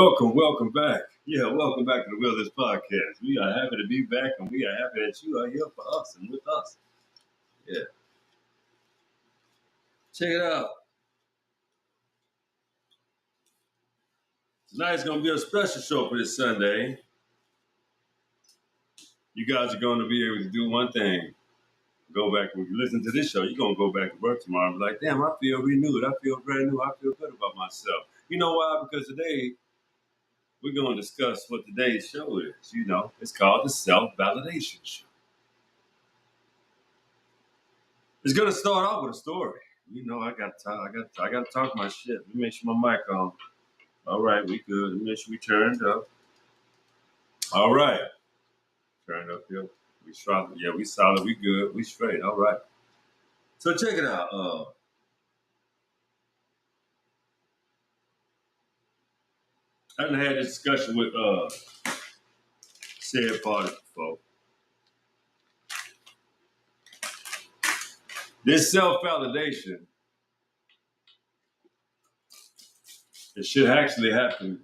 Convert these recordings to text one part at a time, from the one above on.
Welcome back. Yeah, welcome back to the Wilderness Podcast. We are happy to be back, and we are happy that you are here for us and with us. Yeah, check it out. Tonight's going to be a special show for this Sunday. You guys are going to be able to do one thing. Go back, when you listen to this show, you're going to go back to work tomorrow and be like, damn, I feel renewed. I feel brand new. I feel good about myself. You know why? Because today, we're going to discuss what today's show is. It's called the Self-Validation Show. It's gonna start off with a story. I got to talk. I got to talk my shit. Let me make sure my mic on. All right, we good. Let me make sure we turned up. All right, turned up here. We solid. Yeah, we solid. We good. We straight. All right. So check it out. I done had this discussion with said parties before. This self-validation, it should actually happen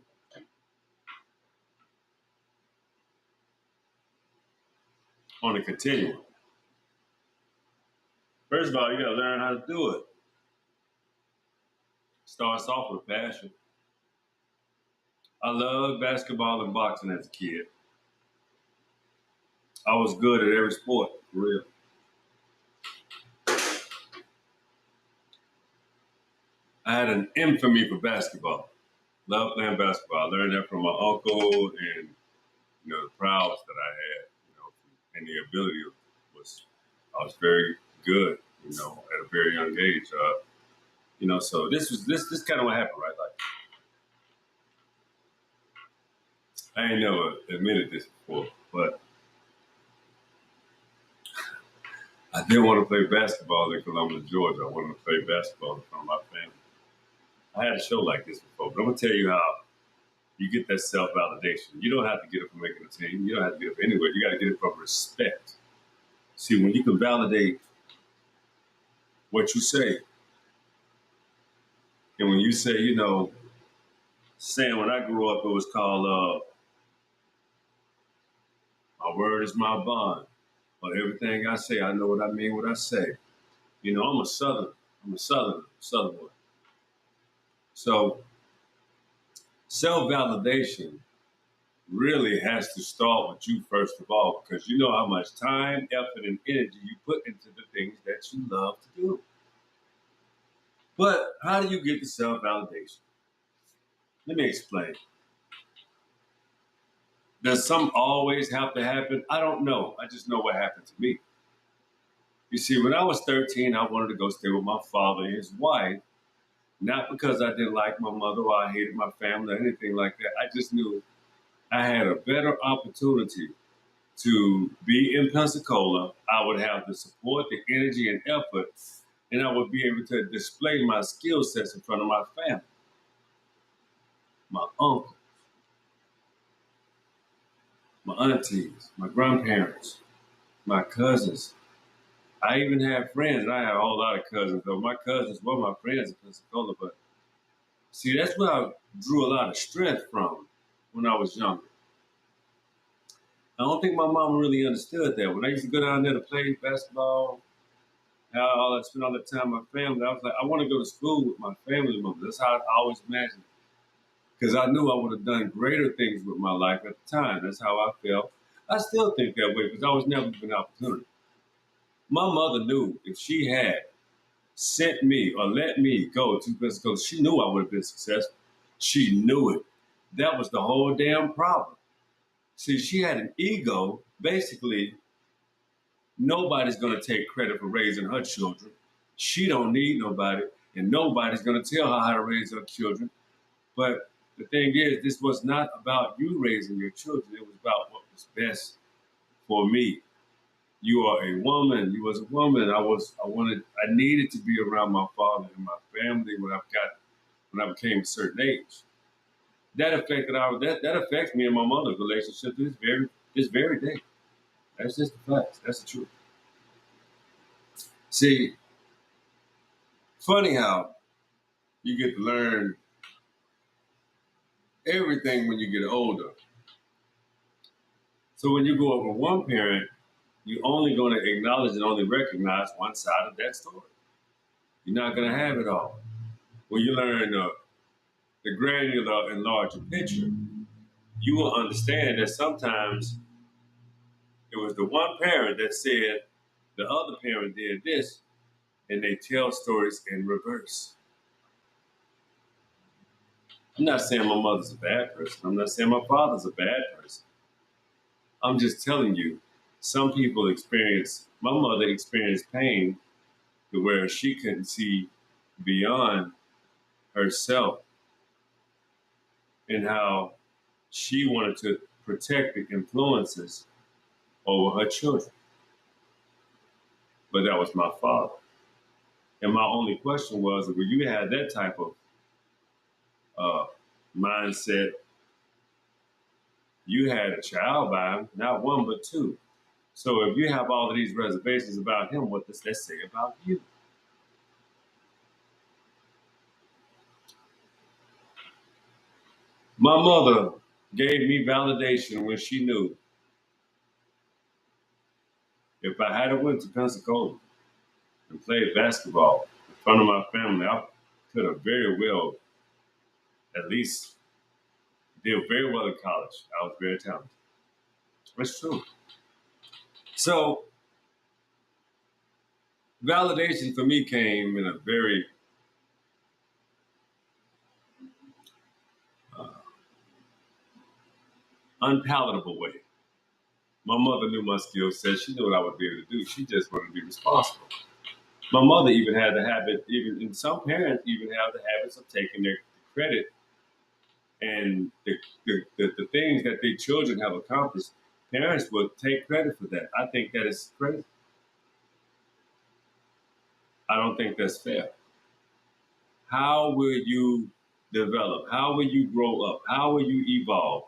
on a continuum. First of all, you gotta learn how to do it. Starts off with passion. I loved basketball and boxing as a kid. I was good at every sport, for real. I had an infamy for basketball. Loved playing basketball. I learned that from my uncle and, the prowess that I had, and the ability I was very good, at a very young age. So this kind of what happened, right? Like, I ain't never admitted this before, but I did want to play basketball in Columbus, Georgia. I wanted to play basketball in front of my family. I had a show like this before, but I'm gonna tell you how you get that self-validation. You don't have to get it from making a team. You don't have to get it from anywhere. You got to get it from respect. See, when you can validate what you say, and when you say, saying when I grew up, it was called my word is my bond. But everything I say, I know what I mean, what I say. I'm a Southern. I'm a Southern one. So self-validation really has to start with you first of all, because you know how much time, effort, and energy you put into the things that you love to do. But how do you get the self-validation? Let me explain. Does some always have to happen? I don't know. I just know what happened to me. You see, when I was 13, I wanted to go stay with my father and his wife, not because I didn't like my mother or I hated my family or anything like that. I just knew I had a better opportunity to be in Pensacola. I would have the support, the energy, and effort, and I would be able to display my skill sets in front of my family, my uncle, my aunties, my grandparents, my cousins. I even had friends, and I had a whole lot of cousins, though my cousins were my friends in Pensacola. But see, that's where I drew a lot of strength from when I was younger. I don't think my mom really understood that. When I used to go down there to play basketball, how I spent all the time with my family, I was like, I want to go to school with my family members. That's how I always imagined it. Because I knew I would have done greater things with my life at the time. That's how I felt. I still think that way because I was never given an opportunity. My mother knew if she had sent me or let me go to Pensacola, she knew I would have been successful. She knew it. That was the whole damn problem. See, she had an ego. Basically, nobody's going to take credit for raising her children. She don't need nobody, and nobody's going to tell her how to raise her children. But the thing is, this was not about you raising your children. It was about what was best for me. You are a woman. You was a woman. I needed to be around my father and my family when I became a certain age. That affects me and my mother's relationship to this very day. That's just the facts. That's the truth. See, funny how you get to learn everything when you get older. So when you go over one parent, you're only going to acknowledge and only recognize one side of that story. You're not going to have it all. When you learn the granular and larger picture, you will understand that sometimes it was the one parent that said the other parent did this, and they tell stories in reverse. I'm not saying my mother's a bad person. I'm not saying my father's a bad person. I'm just telling you, some people my mother experienced pain to where she couldn't see beyond herself and how she wanted to protect the influences over her children. But that was my father. And my only question was, when you had that type of uh, mindset, you had a child by him, not one, but two. So if you have all of these reservations about him, what does that say about you? My mother gave me validation when she knew if I had went to Pensacola and played basketball in front of my family, I could have very well at least did very well in college. I was very talented. That's true. So validation for me came in a very uh, unpalatable way. My mother knew my skill set. She knew what I would be able to do. She just wanted to be responsible. My mother even had the habit, even and some parents even have the habits of taking their credit and the things that their children have accomplished. Parents will take credit for that. I think that is crazy. I don't think that's fair. How will you develop? How will you grow up? How will you evolve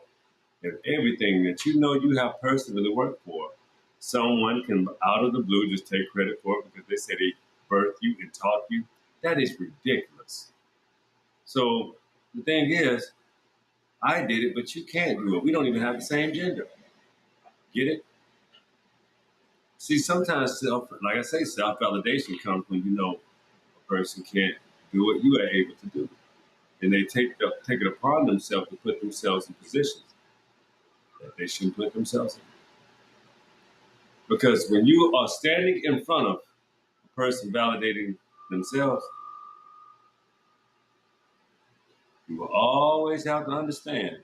if everything that you know you have personally worked for, someone can out of the blue just take credit for it because they said they birthed you and taught you? That is ridiculous. So the thing is, I did it, but you can't do it. We don't even have the same gender. Get it? See, sometimes like I say, self validation comes when you know a person can't do what you are able to do, and they take it upon themselves to put themselves in positions that they shouldn't put themselves in. Because when you are standing in front of a person validating themselves, you will always have to understand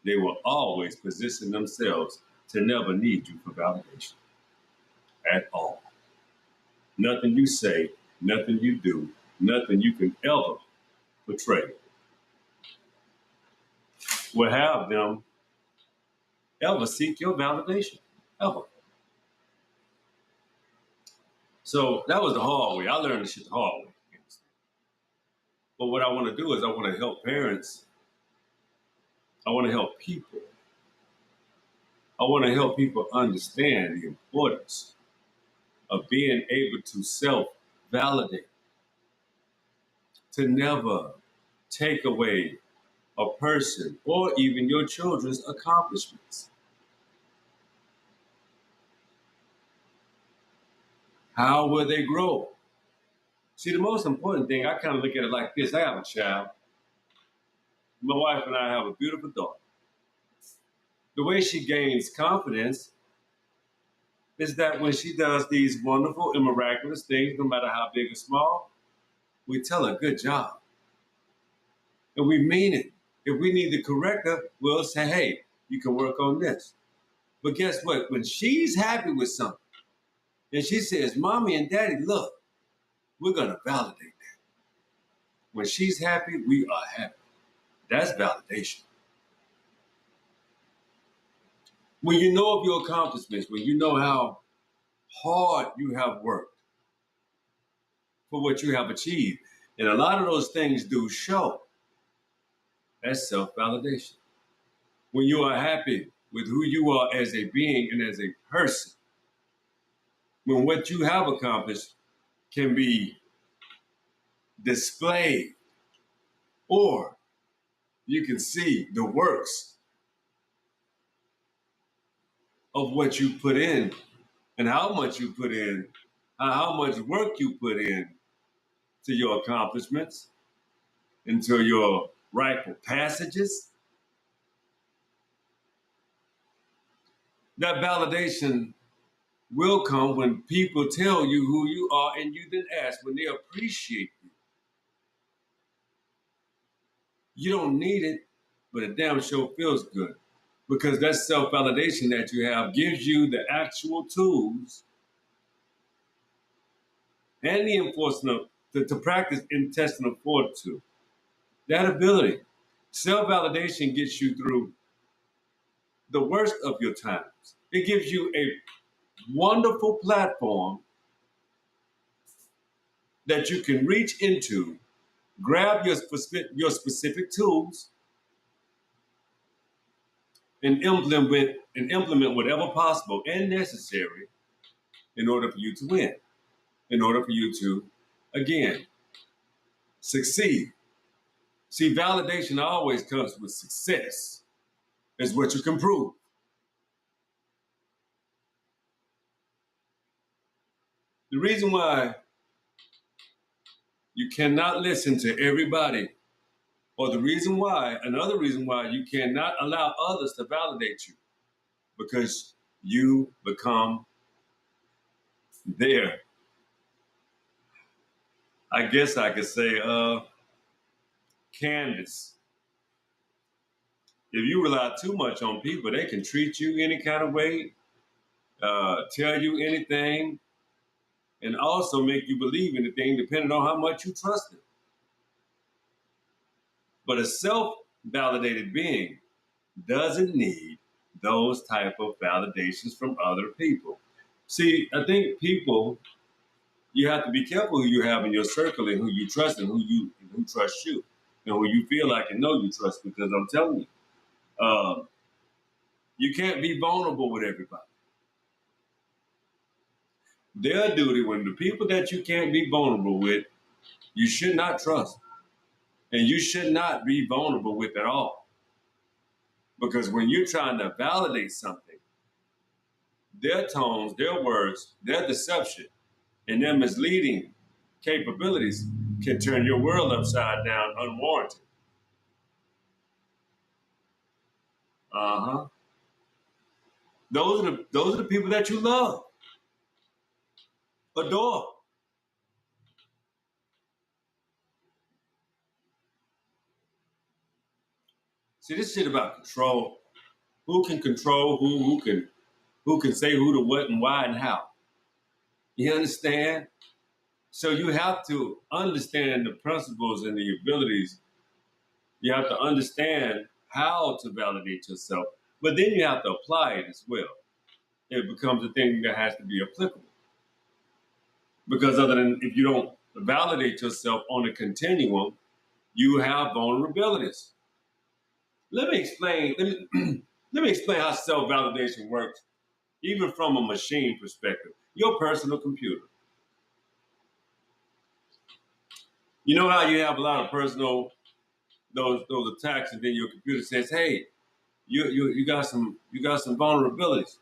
they will always position themselves to never need you for validation at all. Nothing you say, nothing you do, nothing you can ever portray will have them ever seek your validation. Ever. So that was the hard way. I learned this shit the hard way. But what I want to do is I want to help parents. I want to help people. I want to help people understand the importance of being able to self validate, to never take away a person or even your children's accomplishments. How will they grow? See, the most important thing, I kind of look at it like this. I have a child. My wife and I have a beautiful daughter. The way she gains confidence is that when she does these wonderful and miraculous things, no matter how big or small, we tell her, good job. And we mean it. If we need to correct her, we'll say, hey, you can work on this. But guess what? When she's happy with something and she says, Mommy and Daddy, look, we're going to validate that. When she's happy, we are happy. That's validation. When you know of your accomplishments, when you know how hard you have worked for what you have achieved, and a lot of those things do show, that's self validation. When you are happy with who you are as a being and as a person, when what you have accomplished can be displayed, or you can see the works of what you put in and how much you put in, how much work you put in to your accomplishments, into your rightful passages. That validation will come when people tell you who you are and you then ask, when they appreciate you. You don't need it, but it damn sure feels good because that self validation that you have gives you the actual tools and the enforcement to practice intestinal fortitude. That ability, self validation gets you through the worst of your times. It gives you a wonderful platform that you can reach into, grab your specific tools, and implement whatever possible and necessary in order for you to win, in order for you to, again, succeed. See, validation always comes with success. Is what you can prove. The reason why you cannot listen to everybody, or another reason why you cannot allow others to validate you, because you become their, I guess I could say, canvas. If you rely too much on people, they can treat you any kind of way, tell you anything, and also make you believe anything depending on how much you trust them. But a self-validated being doesn't need those type of validations from other people. See, I think people, you have to be careful who you have in your circle and who you trust and who trusts you and who you feel like and know you trust. Because I'm telling you, you can't be vulnerable with everybody. Their duty, when the people that you can't be vulnerable with, you should not trust, and you should not be vulnerable with at all. Because when you're trying to validate something, their tones, their words, their deception, and their misleading capabilities can turn your world upside down unwarranted. Uh-huh. Those are the people that you love, adore. See, this shit about control. Who can control who can say who to what and why and how. You understand? So you have to understand the principles and the abilities. You have to understand how to validate yourself, but then you have to apply it as well. It becomes a thing that has to be applicable. Because other than if you don't validate yourself on a continuum, you have vulnerabilities. Let me explain. Let me explain how self-validation works, even from a machine perspective. Your personal computer. You know how you have a lot of personal those attacks, and then your computer says, "Hey, you got some vulnerabilities.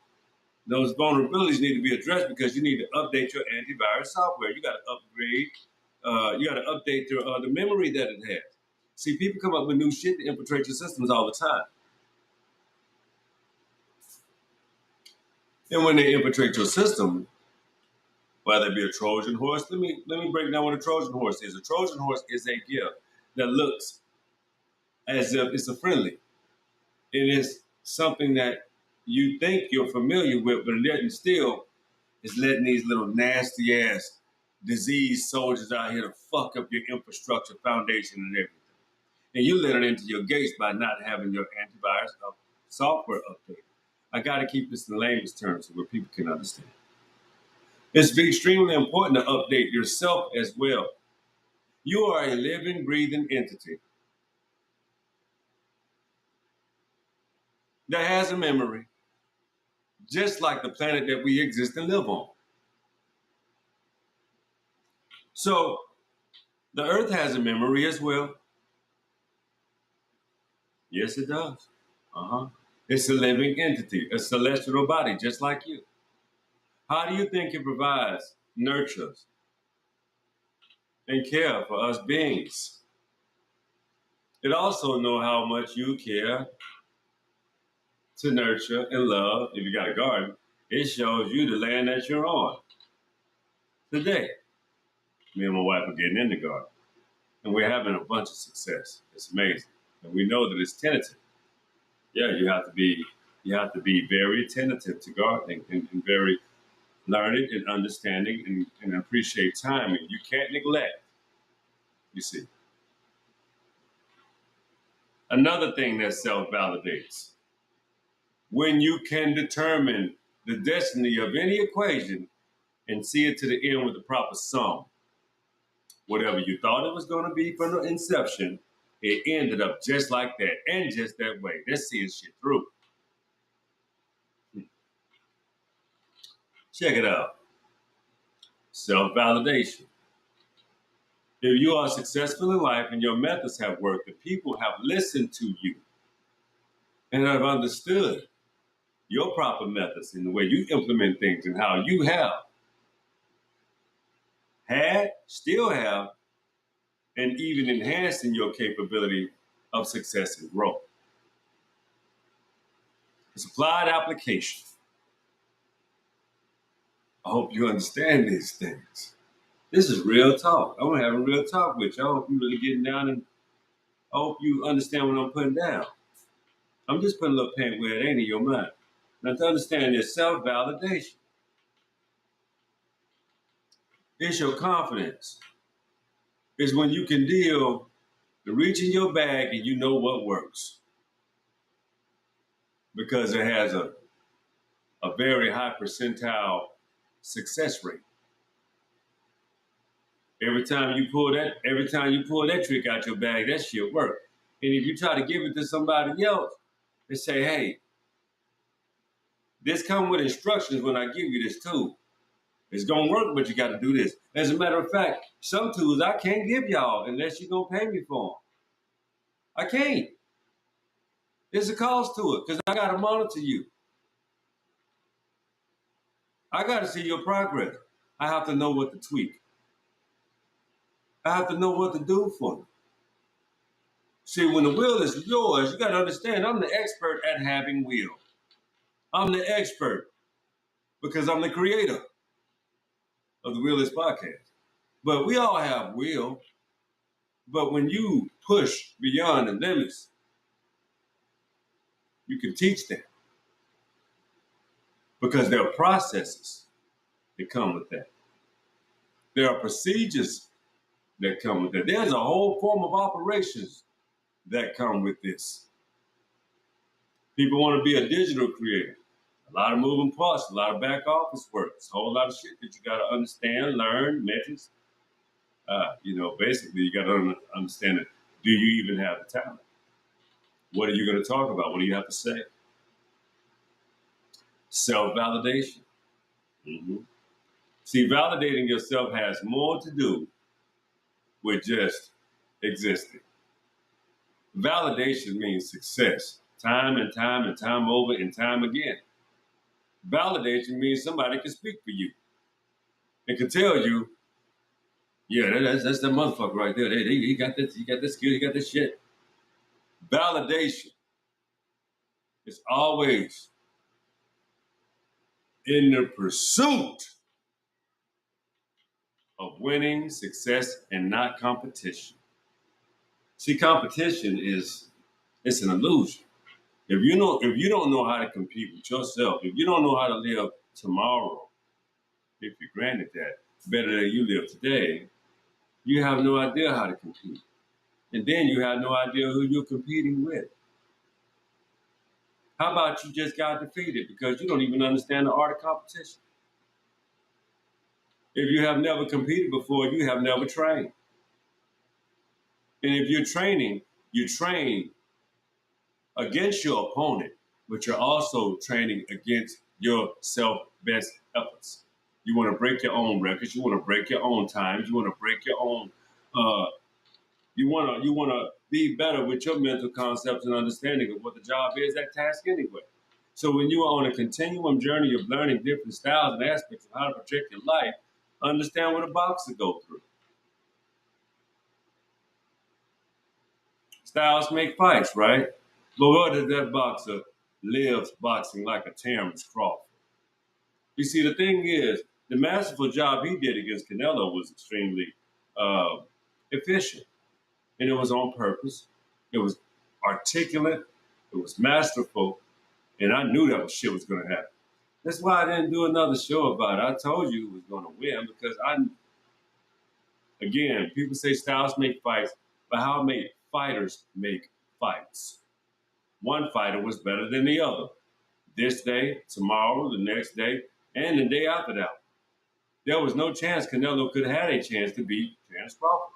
Those vulnerabilities need to be addressed because you need to update your antivirus software. You got to upgrade. You got to update the memory that it has. See, people come up with new shit to infiltrate your systems all the time. And when they infiltrate your system, whether it be a Trojan horse, let me break down what a Trojan horse is. A Trojan horse is a gift that looks as if it's a friendly. It is something that you think you're familiar with, but it still is letting these little nasty ass diseased soldiers out here to fuck up your infrastructure, foundation, and everything. And you let it into your gates by not having your antivirus software updated. I got to keep this in layman's terms so where people can understand. It's extremely important to update yourself as well. You are a living, breathing entity that has a memory, just like the planet that we exist and live on. So The earth has a memory as well. Yes, it does. Uh-huh. It's a living entity, a celestial body, just like you. How do you think it provides, nurtures, and care for us beings? It also knows how much you care to nurture and love. If you got a garden, it shows you the land that you're on. Today, me and my wife are getting in the garden, and we're having a bunch of success. It's amazing, and we know that it's tentative. Yeah, you have to be very attentive to gardening and very learning and understanding and appreciate timing. You can't neglect. You see, another thing that self validates when you can determine the destiny of any equation and see it to the end with the proper sum. Whatever you thought it was going to be from the inception, it ended up just like that and just that way. That's seeing shit through. Check it out. Self validation. If you are successful in life and your methods have worked, the people have listened to you and have understood your proper methods and the way you implement things and how you have had, still have, and even enhancing your capability of success and growth. It's applied application. I hope you understand these things. This is real talk. I'm gonna have a real talk with you. I hope you really getting down and I hope you understand what I'm putting down. I'm just putting a little paint where it ain't in your mind. Now to understand this self-validation is your confidence. It's when you can deal to reach in your bag and you know what works. Because it has a very high percentile success rate. Every time you pull that trick out your bag, that shit work. And if you try to give it to somebody else, they say, hey, this come with instructions when I give you this tool. It's gonna work, but you gotta do this. As a matter of fact, some tools I can't give y'all unless you're gonna pay me for them. I can't. There's a cost to it because I gotta monitor you. I gotta see your progress. I have to know what to tweak. I have to know what to do for you. See, when the wheel is yours, you gotta understand I'm the expert at having wheel. I'm the expert because I'm the creator of the Wheelless podcast. But we all have will. But when you push beyond the limits, you can teach them because there are processes that come with that. There are procedures that come with that. There's a whole form of operations that come with this. People want to be a digital creator. A lot of moving parts, a lot of back office work. It's a whole lot of shit that you got to understand, learn, methods. Basically, you got to understand it. Do you even have the talent? What are you going to talk about? What do you have to say? Self-validation. Mm-hmm. See, validating yourself has more to do with just existing. Validation means success, time and time and time over and time again. Validation means somebody can speak for you and can tell you, yeah, that's the motherfucker right there. He got this skill, he got this shit. Validation is always in the pursuit of winning, success, and not competition. See, competition it's an illusion. If you don't know how to compete with yourself, if you don't know how to live tomorrow, if you're granted that, better than you live today, you have no idea how to compete. And then you have no idea who you're competing with. How about you just got defeated because you don't even understand the art of competition? If you have never competed before, you have never trained. And if you're training, you train against your opponent, but you're also training against your self-best efforts. You want to break your own records. You want to break your own times. You want to break your own Uh, you wanna be better with your mental concepts and understanding of what the job is, that task anyway. So when you are on a continuum journey of learning different styles and aspects of how to protect your life, understand what a boxer go through. Styles make fights, right? But what if that boxer lives boxing like a Terrence Crawford? You see, the thing is, the masterful job he did against Canelo was extremely uh, efficient, and it was on purpose. It was articulate. It was masterful, and I knew that shit was going to happen. That's why I didn't do another show about it. I told you it was going to win because again, people say styles make fights, but how many fighters make fights? One fighter was better than the other. This day, tomorrow, the next day, and the day after that. There was no chance Canelo could have had a chance to beat Terrence Crawford.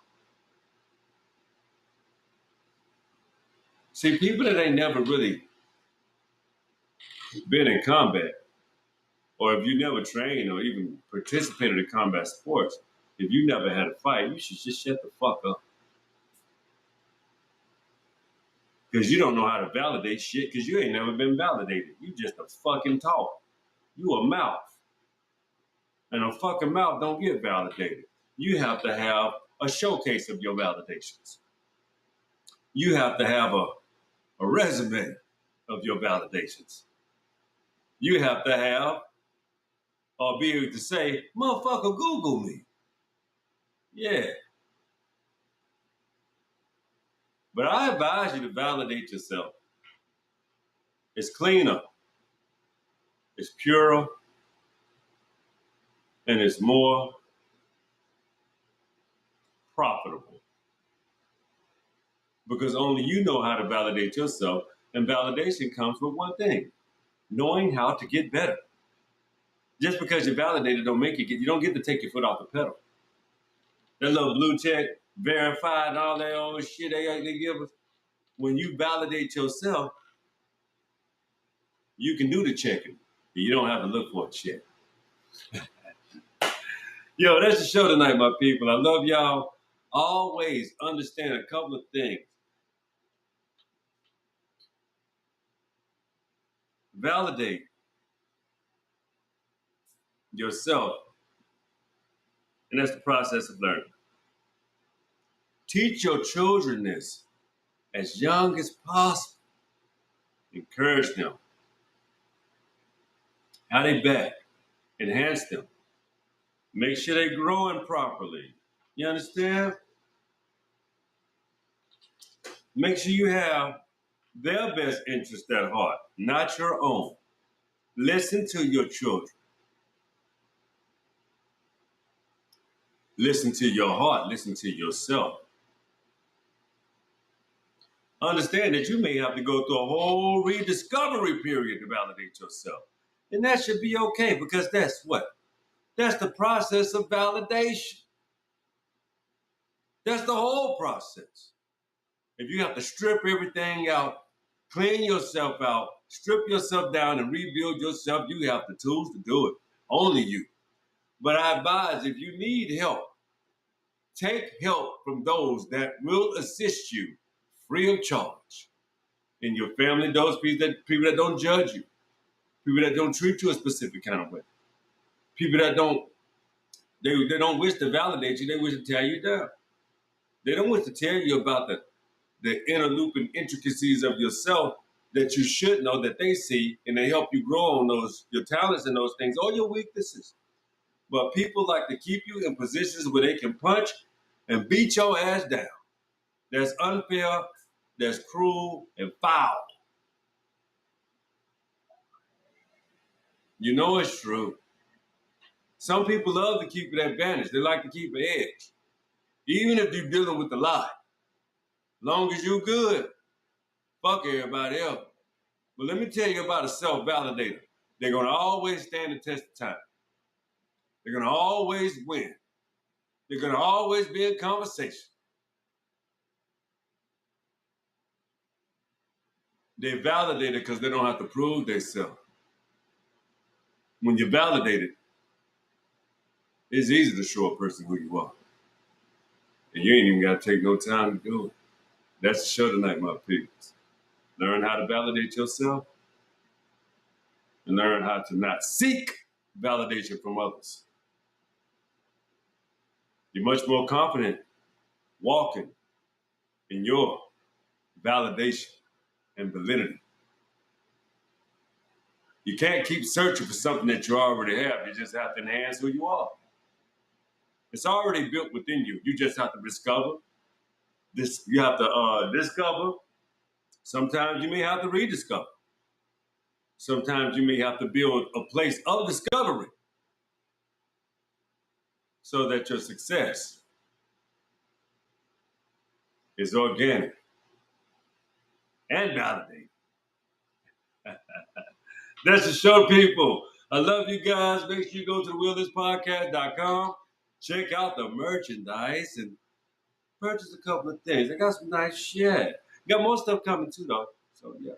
See, people that ain't never really been in combat, or if you never trained or even participated in combat sports, if you never had a fight, you should just shut the fuck up. Because you don't know how to validate shit because you ain't never been validated. You just a fucking talk. You a mouth. And a fucking mouth don't get validated. You have to have a showcase of your validations. You have to have a resume of your validations. You have to have or be able to say, motherfucker, Google me. Yeah. But I advise you to validate yourself. It's cleaner, it's purer, and it's more profitable. Because only you know how to validate yourself. And validation comes with one thing, knowing how to get better. Just because you're validated don't make you don't get to take your foot off the pedal. That little blue check, verified, all that old shit they give us. When you validate yourself, you can do the checking. You don't have to look for a check. Yo, that's the show tonight, my people. I love y'all. Always understand a couple of things. Validate yourself, and that's the process of learning. Teach your children this as young as possible. Encourage them. How they back. Enhance them. Make sure they're growing properly. You understand? Make sure you have their best interest at heart, not your own. Listen to your children. Listen to your heart. Listen to yourself. Understand that you may have to go through a whole rediscovery period to validate yourself. And that should be okay because that's what? That's the process of validation. That's the whole process. If you have to strip everything out, clean yourself out, strip yourself down and rebuild yourself, you have the tools to do it. Only you. But I advise if you need help, take help from those that will assist you free of charge. In your family, those people that don't judge you, people that don't treat you a specific kind of way, people that they don't wish to validate you, they wish to tear you down. They don't wish to tell you about the inner loop and intricacies of yourself that you should know that they see, and they help you grow on those your talents and those things or your weaknesses. But people like to keep you in positions where they can punch and beat your ass down. That's unfair, that's cruel, and foul. You know it's true. Some people love to keep an advantage. They like to keep an edge. Even if you're dealing with the lie. Long as you good, fuck everybody else. But let me tell you about a self-validator. They're going to always stand the test of time. They're going to always win. They're going to always be in conversation. They're validated because they don't have to prove themselves. When you're validated, it's easy to show a person who you are. And you ain't even got to take no time to do it. That's the show tonight, my people. Learn how to validate yourself and learn how to not seek validation from others. You're much more confident walking in your validation and validity. You can't keep searching for something that you already have. You just have to enhance who you are. It's already built within you. You just have to discover this. You have to discover. Sometimes you may have to rediscover. Sometimes you may have to build a place of discovery so that your success is organic and validated. That's the show, people. I love you guys. Make sure you go to thewillthispodcast.com. Check out the merchandise and purchase a couple of things. I got some nice shit. Got more stuff coming too, though. So yeah,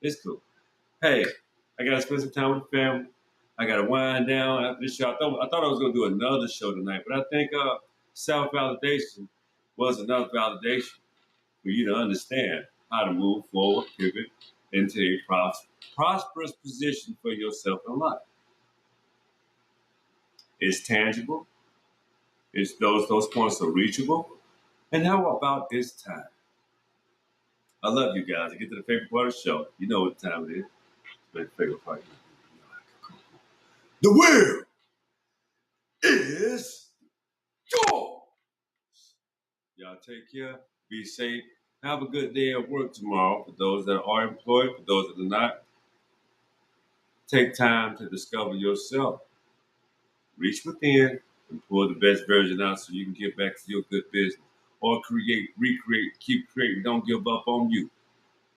it's cool. Hey, I gotta spend some time with the family. I gotta wind down after this show. I thought I was gonna do another show tonight, but I think self-validation was enough validation for you to understand how to move forward, pivot into a prosperous position for yourself in life. It's tangible. It's those points are reachable. And how about this time? I love you guys. I get to the favorite part of the show. You know what time it is. It's my favorite part. The world is yours. Y'all take care. Be safe. Have a good day at work tomorrow. For those that are employed, for those that are not, take time to discover yourself. Reach within and pull the best version out so you can get back to your good business. Or create, recreate, keep creating. Don't give up on you.